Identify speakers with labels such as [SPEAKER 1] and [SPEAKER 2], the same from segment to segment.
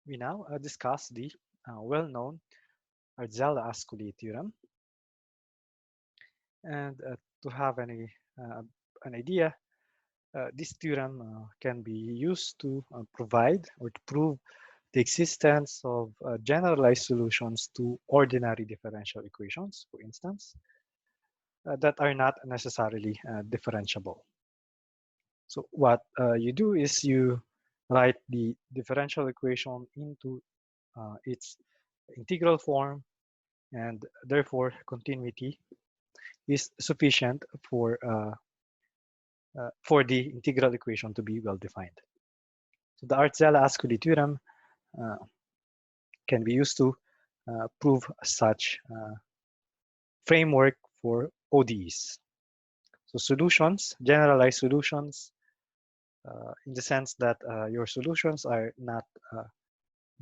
[SPEAKER 1] We now discuss the well-known Arzelà-Ascoli theorem. And to have an idea, this theorem can be used to provide or to prove the existence of generalized solutions to ordinary differential equations, for instance, that are not necessarily differentiable. So what you do is you write the differential equation into its integral form, and therefore continuity is sufficient for the integral equation to be well defined. So the Arzelà-Ascoli theorem can be used to prove such framework for ODEs. So solutions, generalized solutions, in the sense that your solutions are not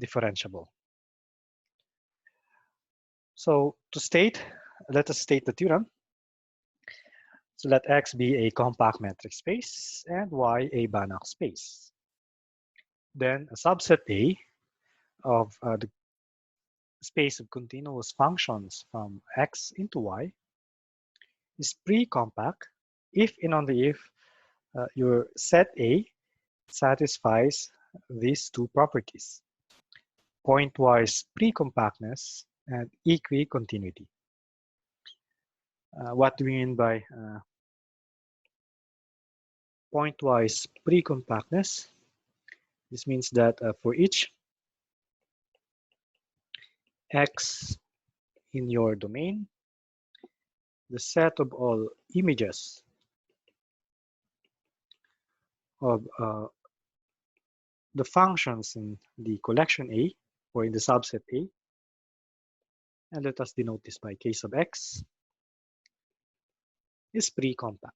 [SPEAKER 1] differentiable. So to state, let us state the theorem. So let X be a compact metric space and Y a Banach space. Then a subset A of the space of continuous functions from X into Y is pre-compact if and only if your set A satisfies these two properties: pointwise pre-compactness and equi-continuity. What do we mean by pointwise pre-compactness? This means that for each X in your domain, the set of all images of the functions in the collection A or in the subset A, and let us denote this by k sub X, is pre-compact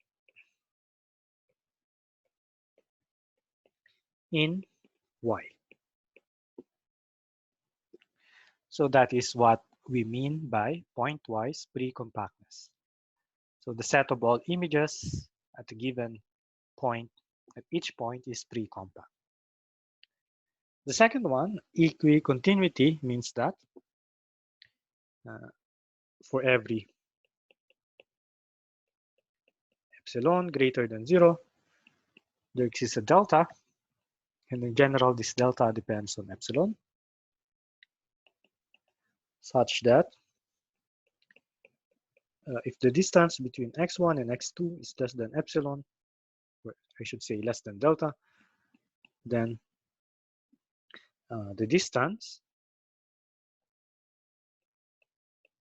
[SPEAKER 1] in Y. So that is what we mean by pointwise pre-compactness. So the set of all images at a given point, at each point, is pre-compact. The second one, equi-continuity, means that for every epsilon greater than 0, there exists a delta, and in general, this delta depends on epsilon, such that if the distance between x1 and x2 is less than epsilon, or I should say less than delta, then the distance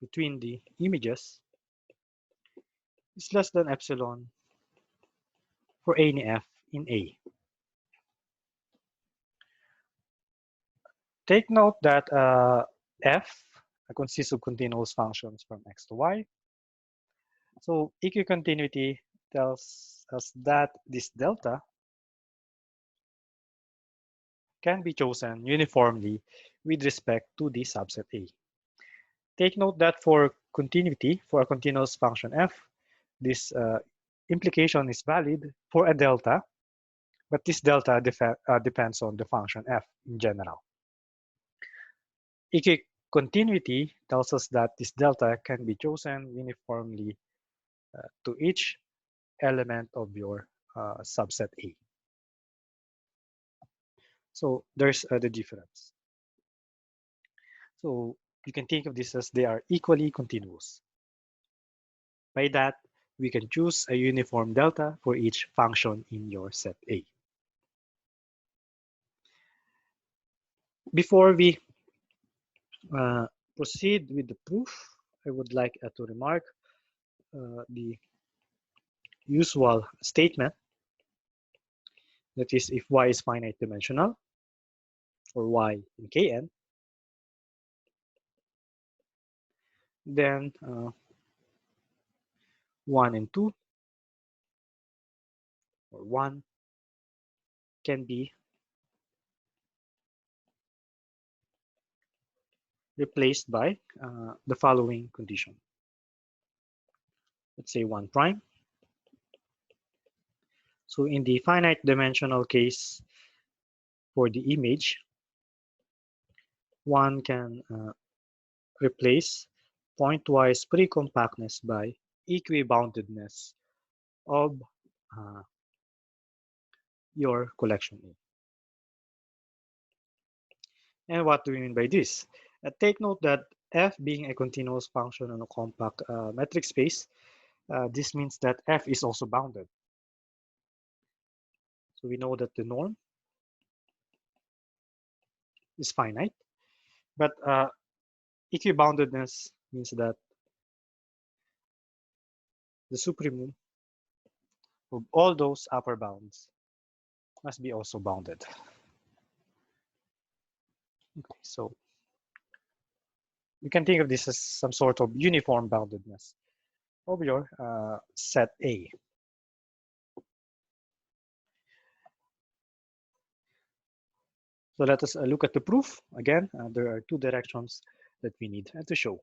[SPEAKER 1] between the images is less than epsilon for any f in A. Take note that f consists of continuous functions from x to y. So equi-continuity tells us that this delta can be chosen uniformly with respect to the subset A. Take note that for continuity, for a continuous function f, this implication is valid for a delta, but this delta depends on the function f in general. Equi-continuity tells us that this delta can be chosen uniformly to each element of your subset A. So there's the difference. So you can think of this as they are equally continuous. By that, we can choose a uniform delta for each function in your set A. Before we proceed with the proof, I would like to remark the usual statement, that is, if y is finite dimensional, or y in Kn, then 1 and 2, or 1, can be replaced by the following condition. Let's say 1 prime. So in the finite dimensional case for the image, one can replace pointwise pre-compactness by equiboundedness of your collection A. And what do we mean by this? Take note that f being a continuous function on a compact metric space, this means that f is also bounded. So we know that the norm is finite, but equiboundedness means that the supremum of all those upper bounds must be also bounded. Okay, so you can think of this as some sort of uniform boundedness of your set A. So let us look at the proof. Again, there are two directions that we need to show.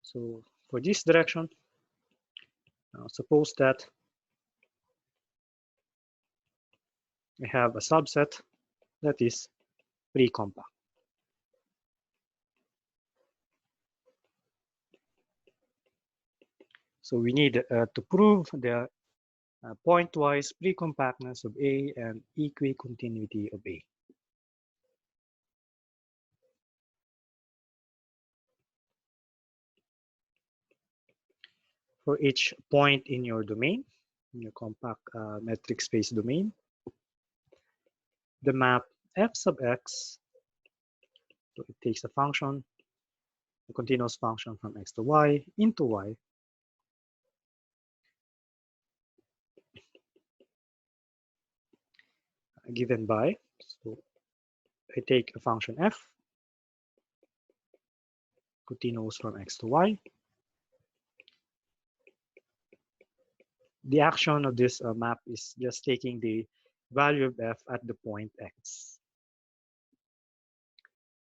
[SPEAKER 1] So for this direction, suppose that we have a subset that is pre-compact. So we need to prove the pointwise pre-compactness of A and equicontinuity of A. For each point in your domain, in your compact metric space domain, the map f sub x, so it takes a function, a continuous function from x to y into y, given by, so I take a function f, continuous from x to y. The action of this map is just taking the value of f at the point x.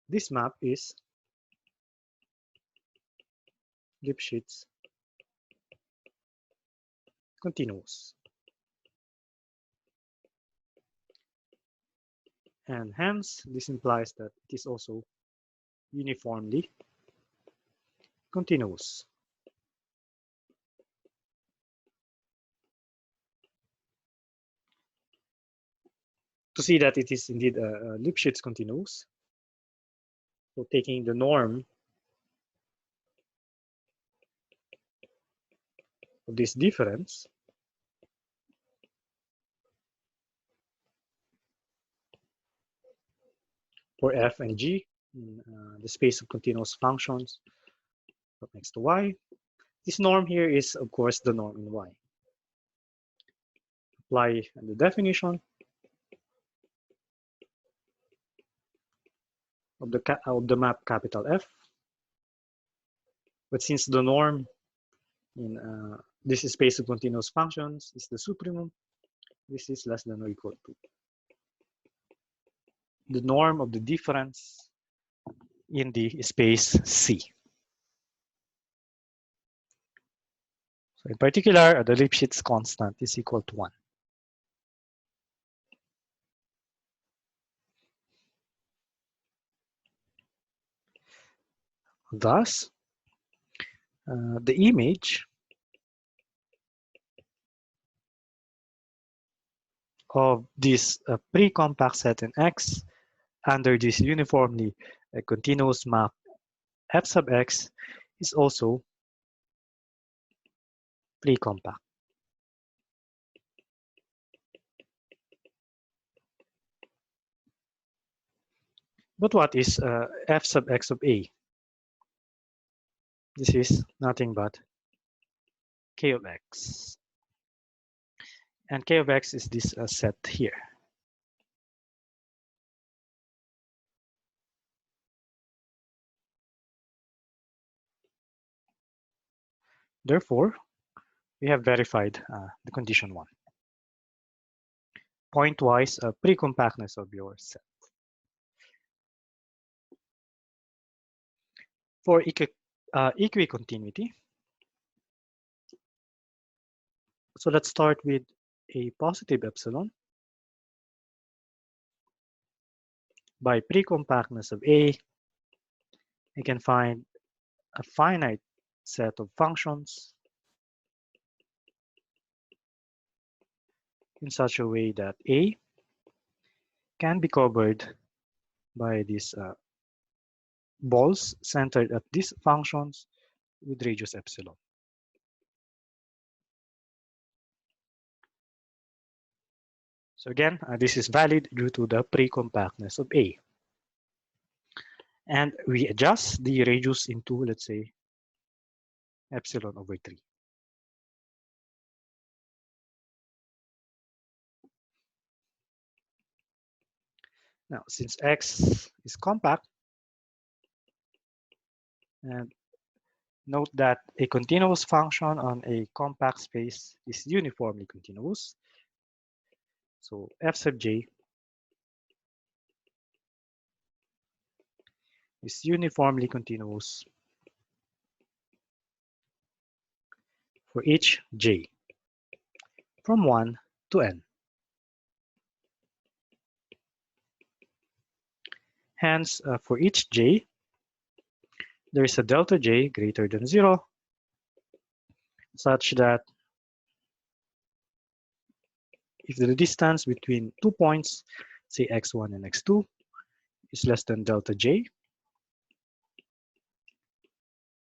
[SPEAKER 1] This map is Lipschitz continuous. And hence, this implies that it is also uniformly continuous. To see that it is indeed a Lipschitz continuous, so taking the norm of this difference, for f and g in the space of continuous functions from x to y, this norm here is, of course, the norm in y. Apply the definition of the map capital F. But since the norm in this space of continuous functions is the supremum, this is less than or equal to the norm of the difference in the space C. So in particular, the Lipschitz constant is equal to 1. Thus, the image of this pre-compact set in X under this uniformly continuous map f sub x is also pre-compact. But what is f sub x of A? This is nothing but k of x. And k of x is this set here. Therefore, we have verified the condition 1. pointwise pre-compactness of your set. For equicontinuity, so let's start with a positive epsilon. By pre-compactness of A, I can find a finite set of functions in such a way that A can be covered by these balls centered at these functions with radius epsilon. So again, this is valid due to the pre-compactness of A. And we adjust the radius into, let's say, epsilon over 3. Now, since X is compact, and note that a continuous function on a compact space is uniformly continuous. So f sub j is uniformly continuous for each j from 1 to n. Hence, for each j, there is a delta j greater than 0, such that if the distance between 2 points, say x1 and x2, is less than delta j,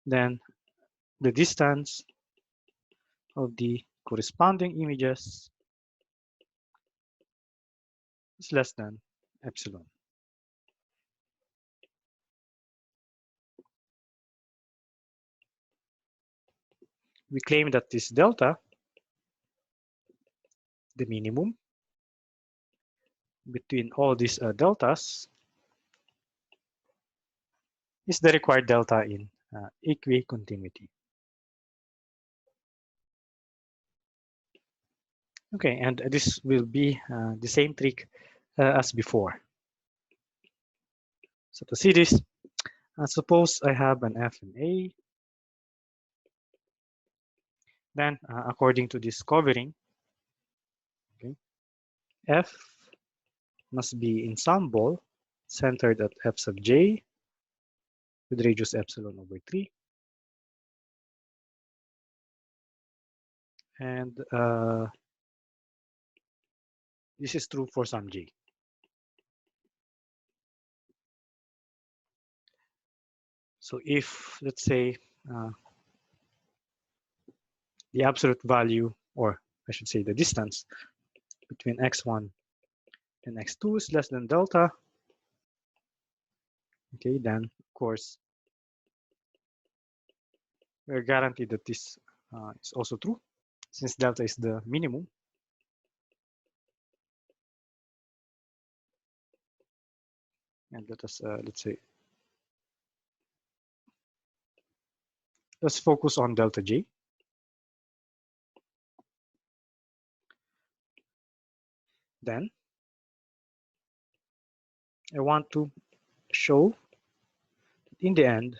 [SPEAKER 1] then the distance of the corresponding images is less than epsilon. We claim that this delta, the minimum between all these deltas, is the required delta in equicontinuity. Okay, and this will be the same trick as before. So to see this, suppose I have an f and a. Then, according to this covering, okay, f must be in some ball centered at f sub j with radius epsilon over 3. And this is true for some j. So if, let's say, the absolute value, or I should say the distance between x1 and x2 is less than delta, okay, then of course we're guaranteed that this is also true, since delta is the minimum. And let us, let's focus on delta j. Then I want to show that in the end,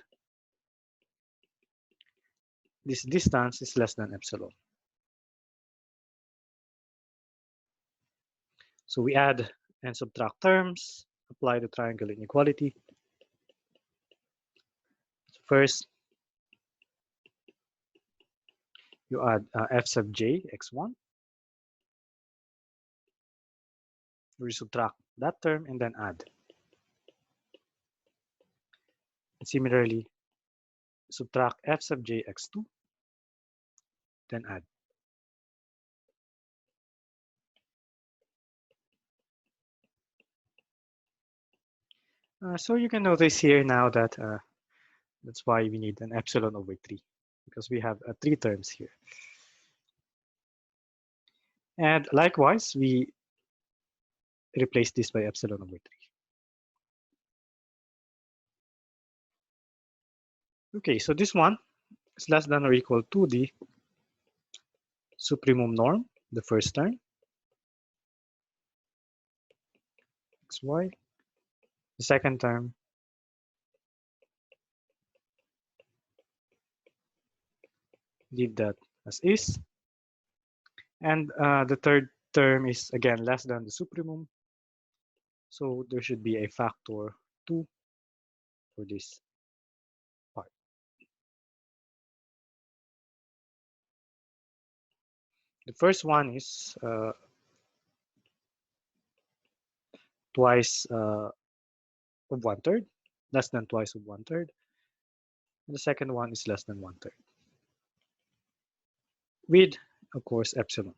[SPEAKER 1] this distance is less than epsilon. So we add and subtract terms, apply the triangle inequality. So first, you add f sub j x1. We subtract that term and then add. And similarly, subtract f sub j x2, then add. So you can notice here now that that's why we need an epsilon over 3, because we have 3 terms here. And likewise, we replace this by epsilon over 3. Okay, so this one is less than or equal to the supremum norm, the first term. xy. The second term leave that as is. And the third term is again less than the supremum. So there should be a factor 2 for this part. The first one is twice of 1/3, less than twice of 1/3. And the second one is less than 1/3. With, of course, epsilon.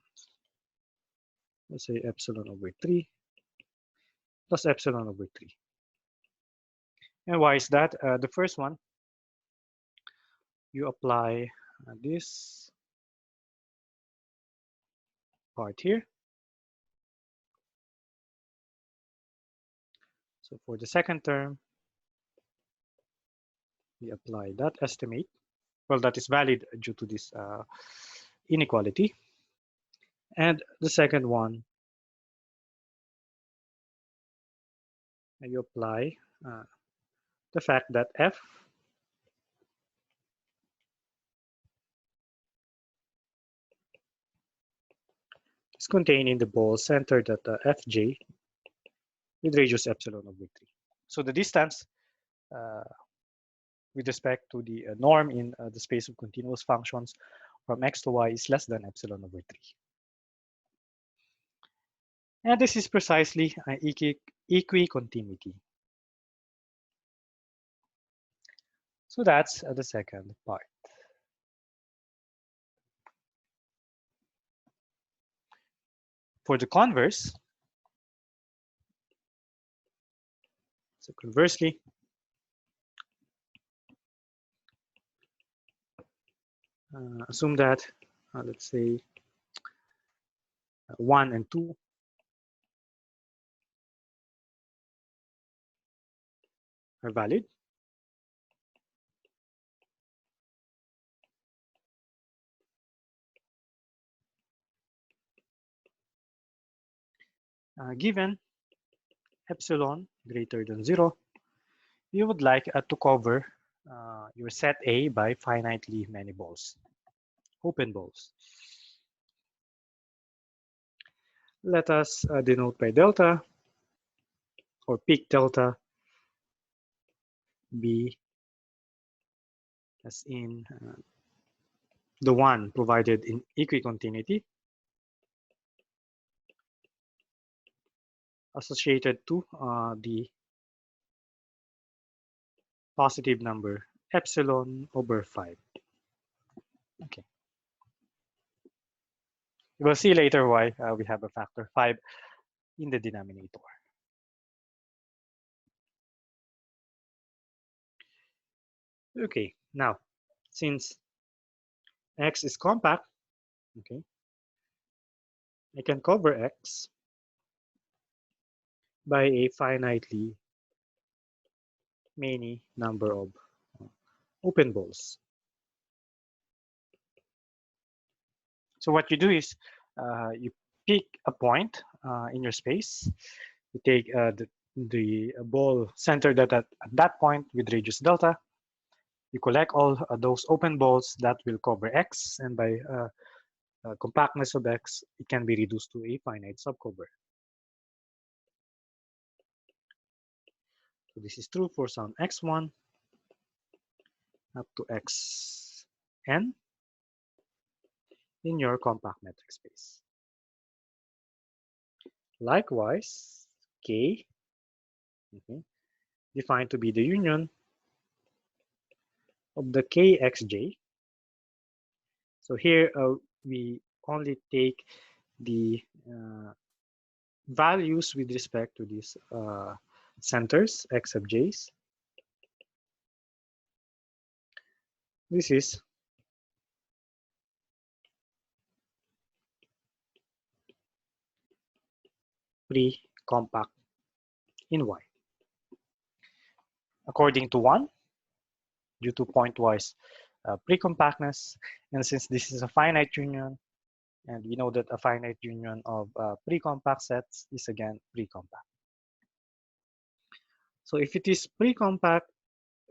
[SPEAKER 1] Let's say epsilon over 3 plus epsilon over 3. And why is that? The first one, you apply this part here. So for the second term, we apply that estimate. Well, that is valid due to this inequality. And the second one, you apply the fact that f is contained in the ball centered at fj with radius epsilon over 3. So the distance with respect to the norm in the space of continuous functions from x to y is less than epsilon over 3. And this is precisely an equicontinuity. So that's the second part. For the converse, so conversely, assume that, let's say, 1 and 2 are valid. Given epsilon greater than 0, you would like to cover your set A by finitely many balls, open balls. Let us denote by delta or peak delta be as in the one provided in equicontinuity associated to the positive number epsilon over 5. Okay. We'll see later why we have a factor 5 in the denominator. Okay, now, since x is compact, okay, I can cover x by a finitely many number of open balls. So what you do is you pick a point in your space. You take the ball centered at that point with radius delta. You collect all those open balls that will cover x, and by compactness of x, it can be reduced to a finite subcover. So this is true for some x1 up to xn in your compact metric space. Likewise, K, okay, defined to be the union of the kxj. So here we only take the values with respect to these centers, x sub j's. This is pre-compact in Y. According to 1, due to pointwise pre-compactness, and since this is a finite union, and we know that a finite union of pre-compact sets is again pre-compact. So if it is pre-compact,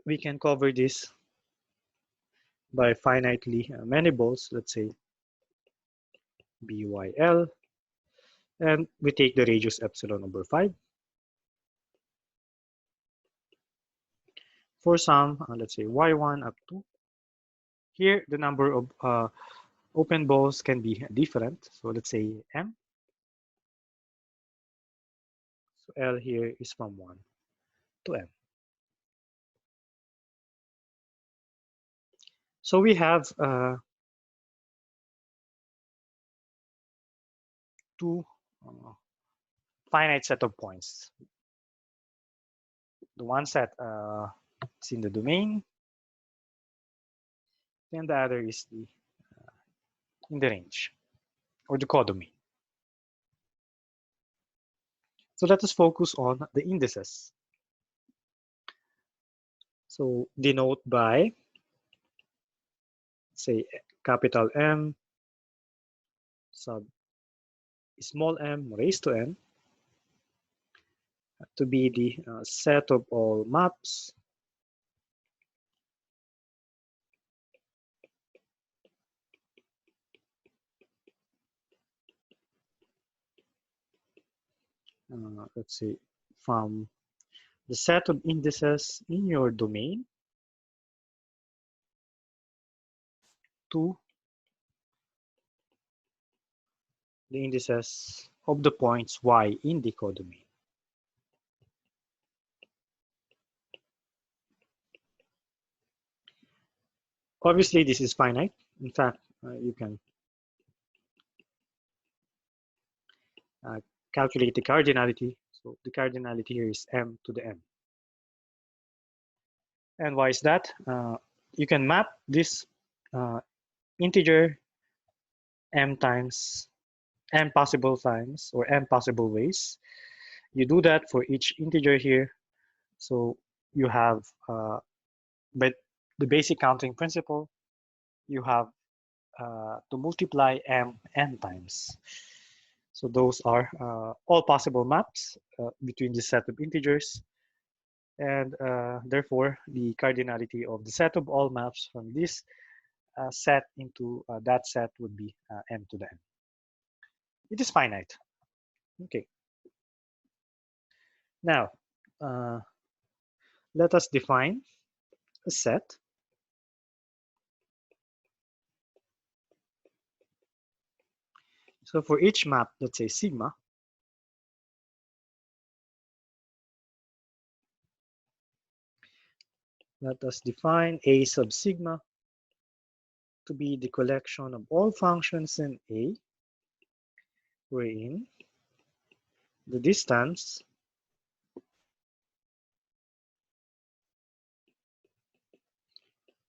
[SPEAKER 1] we can cover this by finitely many balls, let's say BYL, and we take the radius epsilon over 5. For some, let's say Y1 up to. Here, the number of open balls can be different. So let's say M. So L here is from 1 to M. So we have two finite set of points. The one set is in the domain, and the other is in the range, or the codomain. So let us focus on the indices. So denote by, say, capital M sub small m raised to n to be the set of all maps let's say from the set of indices in your domain to the indices of the points y in the codomain. Obviously, this is finite. In fact, you can calculate the cardinality. So the cardinality here is m to the n. And why is that? You can map this integer m times m possible times or m possible ways. You do that for each integer here. So you have, but the basic counting principle, you have to multiply m n times. So those are all possible maps between the set of integers. And therefore, the cardinality of the set of all maps from this set into that set would be m to the n. It is finite. Okay. Now, let us define a set. So for each map, let's say sigma, let us define A sub sigma to be the collection of all functions in A, wherein the distance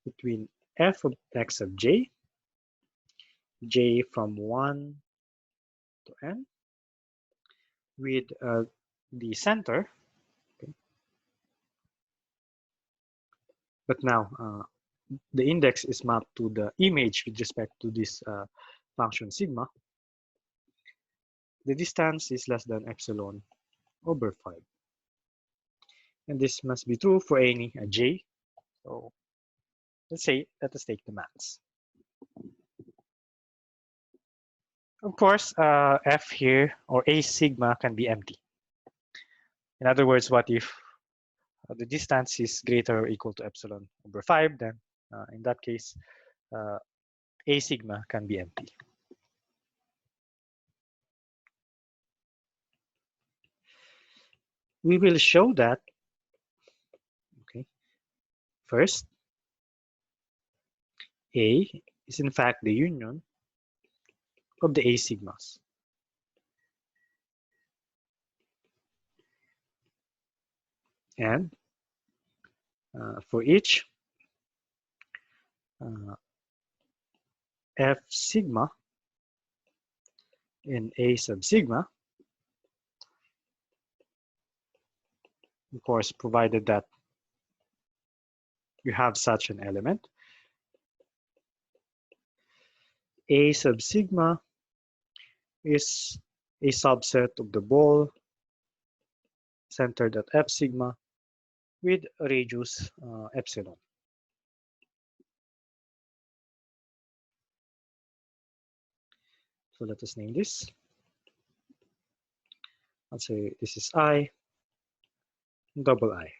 [SPEAKER 1] between f of x of j, j from 1 to n, with the center, okay. But now the index is mapped to the image with respect to this function sigma. The distance is less than epsilon over 5. And this must be true for any j. So let us take the max. Of course, f here, or a sigma, can be empty. In other words, what if the distance is greater or equal to epsilon over 5? Then in that case, a sigma can be empty. We will show that, okay, first, A is in fact the union of the A sigmas. And for each f sigma in A sub sigma, of course, provided that you have such an element, A sub sigma is a subset of the ball centered at f sigma with a radius epsilon. So let us name this. Let's say this is I, double I.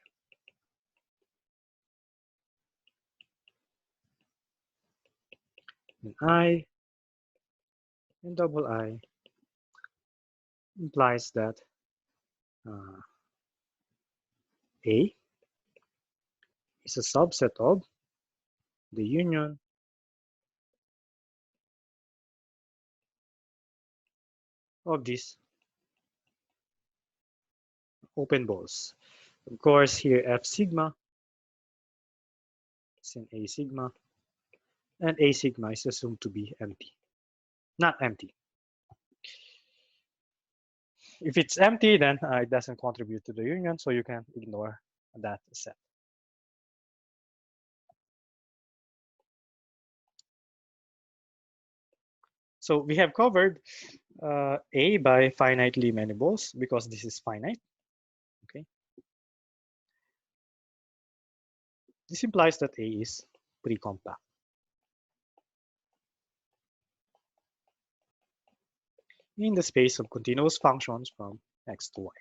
[SPEAKER 1] And I and double I implies that A is a subset of the union of these open balls. Of course, here F sigma is in A sigma, and A sigma is assumed to be empty. Not empty. If it's empty, then it doesn't contribute to the union, so you can ignore that set. So we have covered A by finitely many balls because this is finite. Okay. This implies that A is pre-compact. In the space of continuous functions from X to Y.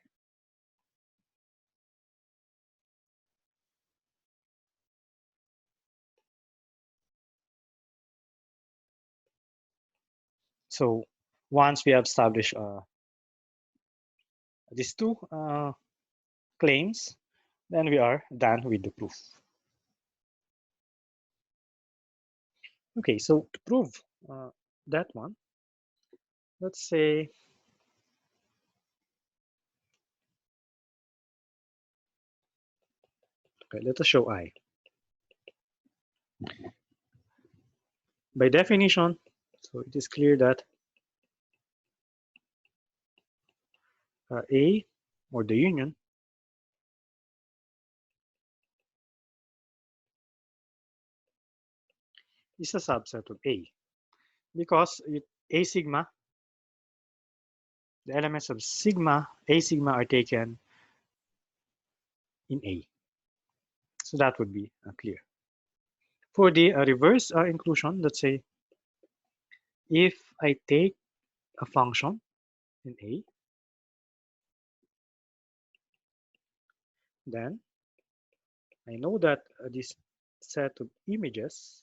[SPEAKER 1] So once we have established these two claims, then we are done with the proof. Okay, so to prove that one, let's say okay, let us show I. By definition, so it is clear that A, or the union, is a subset of A, because A sigma, the elements of sigma, A sigma are taken in A. So that would be clear. For the reverse inclusion, let's say if I take a function in A, then I know that this set of images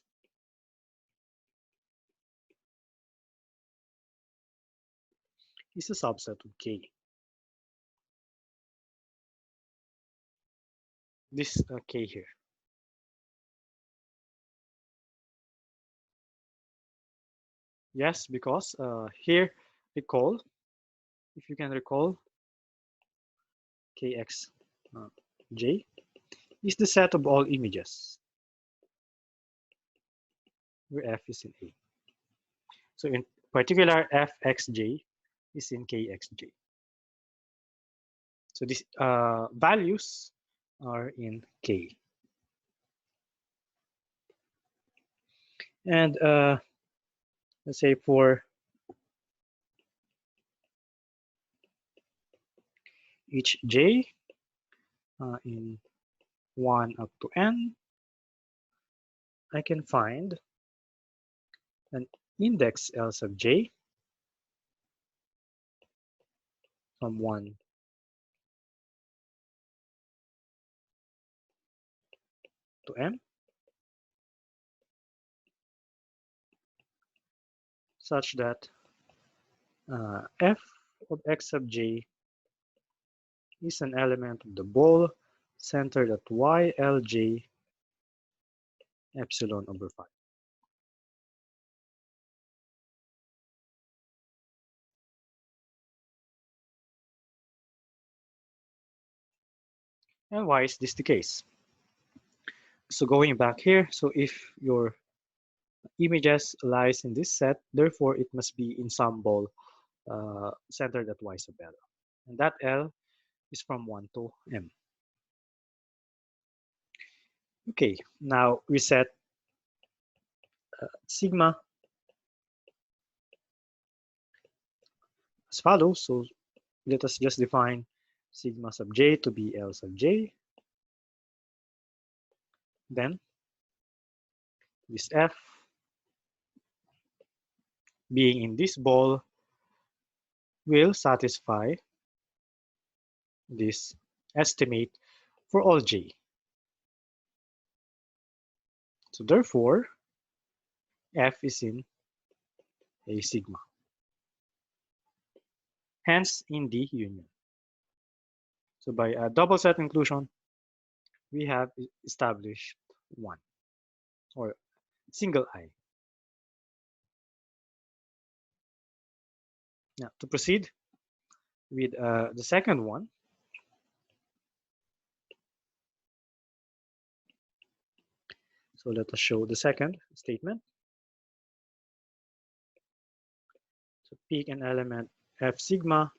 [SPEAKER 1] is a subset of K. This K here. Yes, because here, recall, if you can recall, Kx j is the set of all images where F is in A. So in particular, Fxj is in Kxj. So these values are in K. And let's say for each j in 1 up to n, I can find an index L sub j from 1 to m, such that f of x sub j is an element of the ball centered at YLJ epsilon over 5. And why is this the case? So going back here, so if your images lies in this set, therefore it must be in some ball centered at Y sub L. And that L is from 1 to M. Okay, now we set sigma as follows. So let us just define sigma sub j to be L sub j. Then this F being in this ball will satisfy this estimate for all J. So therefore, F is in A sigma. Hence, in the union. So by a double set inclusion, we have established one or single I. Now to proceed with the second one, so let us show the second statement. So pick an element F sigma,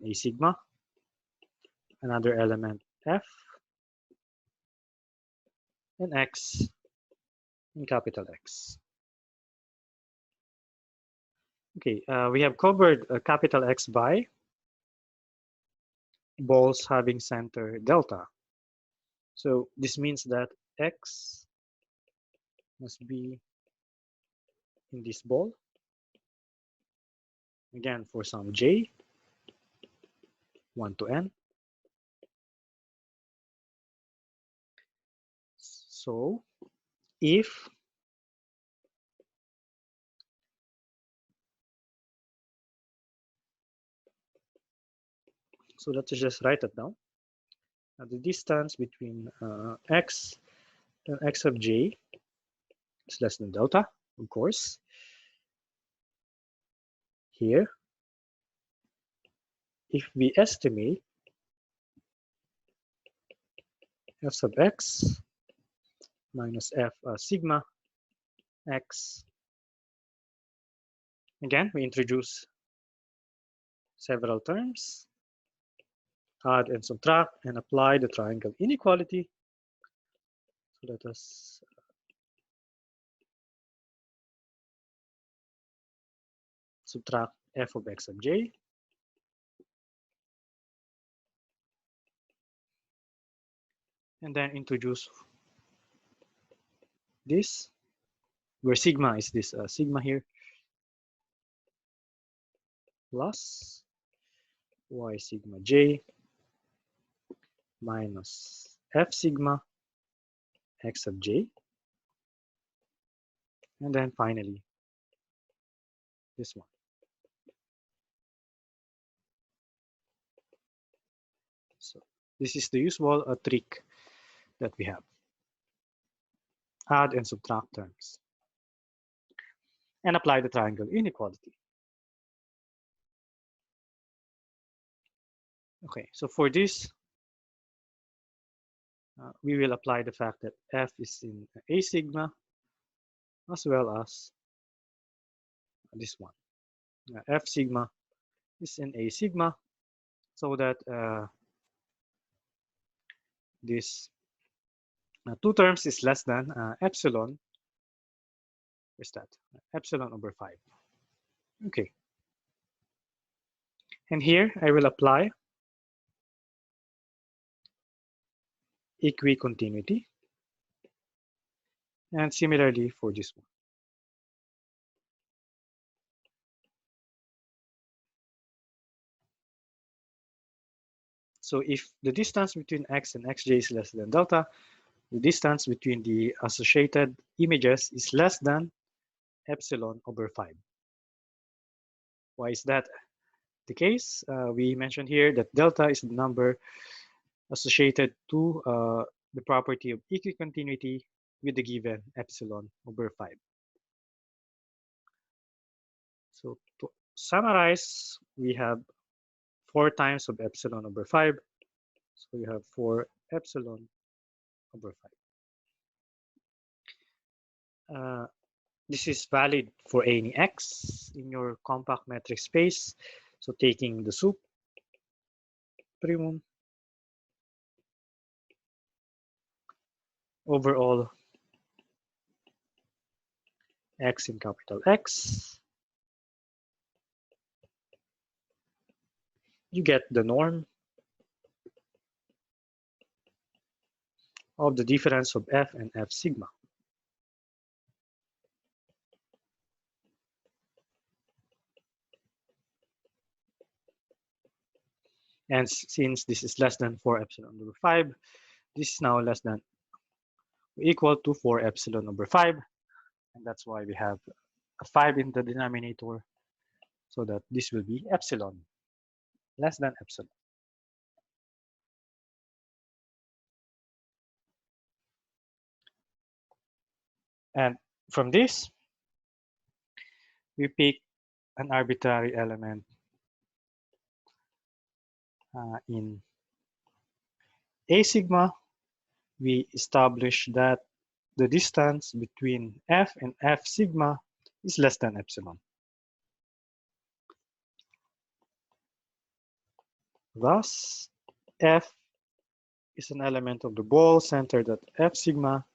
[SPEAKER 1] A sigma, another element F, and X in capital X. Okay, we have covered capital X by balls having center delta. So this means that X must be in this ball. Again, for some J, 1 to N. So if so let's just write it down. The distance between X and X of J is less than delta, of course. Here, if we estimate F sub X minus F sigma X, again, we introduce several terms, add and subtract, and apply the triangle inequality. So let us subtract F of X of J. And then introduce this, where sigma is this sigma here, plus Y sigma J minus F sigma X of J. And then finally, this one. So this is the usual trick that we have. Add and subtract terms. And apply the triangle inequality. Okay, so for this, we will apply the fact that F is in A sigma as well as this one. F sigma is in A sigma, so that this two terms is less than epsilon. Where's that? Epsilon over 5. Okay. And here I will apply equicontinuity. And similarly for this one. So if the distance between X and Xj is less than delta, the distance between the associated images is less than epsilon over 5. Why is that the case? We mentioned here that delta is the number associated to the property of equicontinuity with the given epsilon over 5. So to summarize, we have 4 times of epsilon over 5. So you have 4 epsilon over 5. This is valid for any x in your compact metric space. So taking the sup primum overall x in capital X, you get the norm of the difference of F and F sigma. And since this is less than 4 epsilon over 5, this is now less than or equal to 4 epsilon over 5. And that's why we have a 5 in the denominator, so that this will be epsilon, less than epsilon. And from this, we pick an arbitrary element in A sigma. We establish that the distance between F and F sigma is less than epsilon. Thus, F is an element of the ball centered at F sigma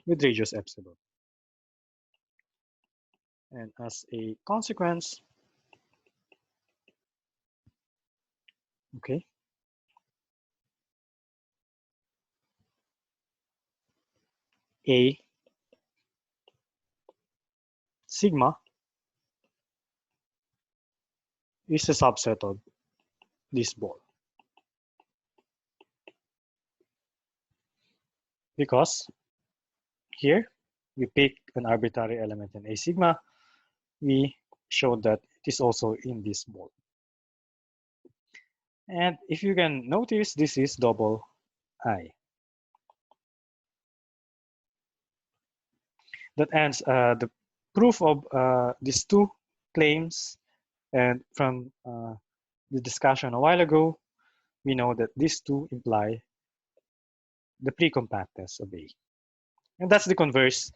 [SPEAKER 1] with radius epsilon. And as a consequence, okay, A sigma is a subset of this ball. Because here we pick an arbitrary element in A sigma, we showed that it is also in this ball. And if you can notice, this is double I. That ends the proof of these two claims. And from the discussion a while ago, we know that these two imply the pre-compactness of A. And that's the converse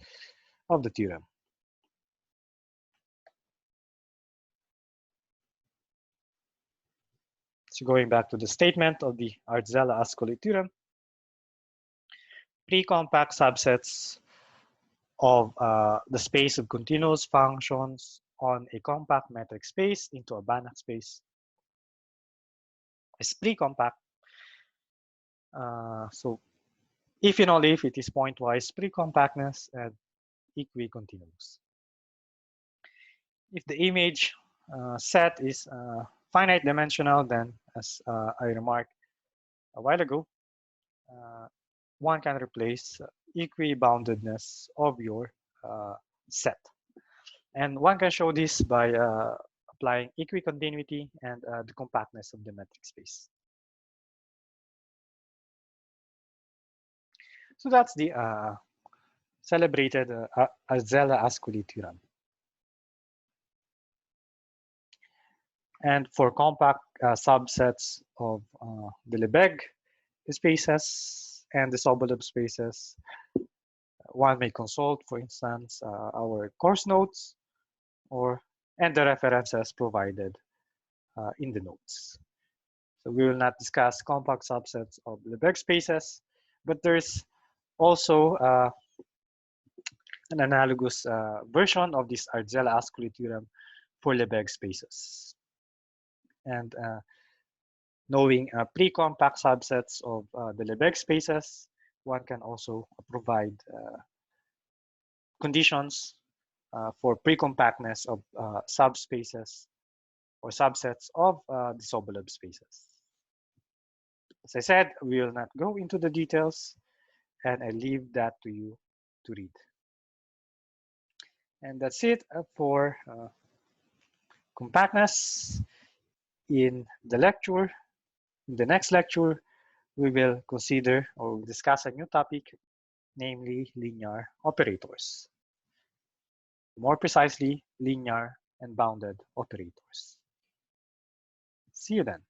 [SPEAKER 1] of the theorem. So going back to the statement of the Arzelà-Ascoli theorem, pre-compact subsets of the space of continuous functions on a compact metric space into a Banach space is pre-compact. So if and only if it is pointwise pre-compactness and equicontinuous. If the image set is finite dimensional, then as I remarked a while ago, one can replace equiboundedness of your set. And one can show this by applying equicontinuity and the compactness of the metric space. So that's the celebrated Arzelà-Ascoli theorem. And for compact subsets of the Lebesgue spaces and the Sobolev spaces, one may consult, for instance, our course notes and the references provided in the notes. So we will not discuss compact subsets of Lebesgue spaces, but there's also an analogous version of this Arzelà-Ascoli theorem for Lebesgue spaces. And knowing pre-compact subsets of the Lebesgue spaces, one can also provide conditions for pre-compactness of subspaces or subsets of the Sobolev spaces. As I said, we will not go into the details, and I leave that to you to read. And that's it for compactness. In the next lecture, we will consider or discuss a new topic, namely linear operators. More precisely, linear and bounded operators. See you then.